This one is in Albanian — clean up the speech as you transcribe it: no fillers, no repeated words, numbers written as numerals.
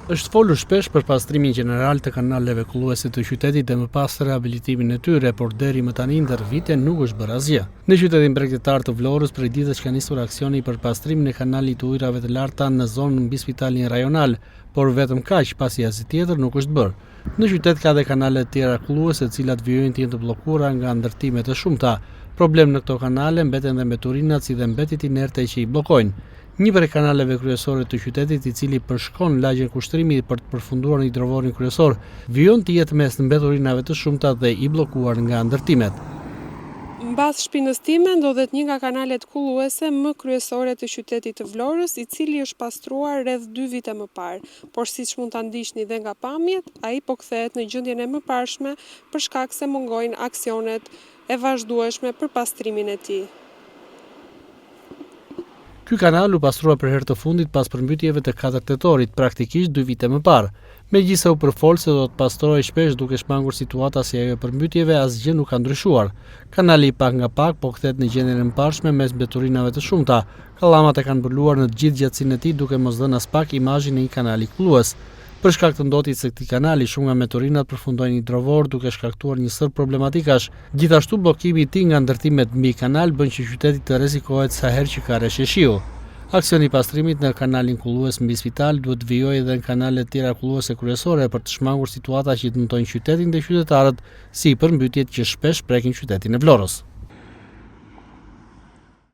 Është folur shpesh për pastrimin gjeneral të kanaleve kulluese të qytetit dhe më pas rehabilitimin e tyre, por deri më tani ndër vite nuk është bërë asgjë. Në qytetin bregdetar të Vlorës prej ditësh ka nisur aksioni për pastrimin e kanalit të ujrave të larta në zonën mbi spitalin rajonal, por vetëm kaq, pasi asgjë tjetër nuk është bërë. Në qytet ka dhe kanale të tjera kulluese, të cilat vijojnë të jenë të bllokuara nga ndërtime të shumta. Problem në këto kanale mbeten dhe mbeturinat si dhe mbetit inerte që i bllokojnë. Një prej kanaleve kryesore të qytetit, i cili përshkon lagjen Kushtrimi për të përfunduar në hidrovorin kryesor, vijon të jetë mes mbeturinave të shumta dhe i bllokuar nga ndërtimet. Mbas shpinës time ndodhet një nga kanalet kulluese më kryesore të qytetit të Vlorës, i cili është pastruar rreth 2 vite më parë, por siç mund ta ndiqni dhe nga pamjet, ai po kthehet në gjendjen e mëparshme për shkak se mungojnë aksionet e vazhdueshme për pastrimin e tij. Ky kanal u pastrua për herë të fundit pas përmbytjeve të 4 tetorit, praktikisht 2 vite më parë. Megjithëse u përfol se do të pastrohej shpesh duke shmangur situata si ajo e përmbytjeve, asgjë nuk ka ndryshuar. Kanali pak nga pak po kthehet në gjendjen e mbarshme mes mbeturinave të shumta. Kallamat e kanë mbuluar në të gjithë gjatësinë e tij, duke mos dhënë as pak imazhin e një kanali kullues. Për shkak të ndotjes së këtij kanali, shumë nga mbeturinat përfundojnë në hidrovor, duke shkaktuar një sër problematikash. Gjithashtu bllokimi i tij nga ndërtimet mbi kanal bën që qyteti të rrezikohet sa herë që ka rreshtje shiu. Aksioni i pastrimit në kanalin kullues mbi spital duhet të vijojë edhe në kanale të tjera kulluese kryesore për të shmangur situata që dëmtojnë qytetin dhe qytetarët, si përmbytjet që shpesh prekin qytetin e Vlorës.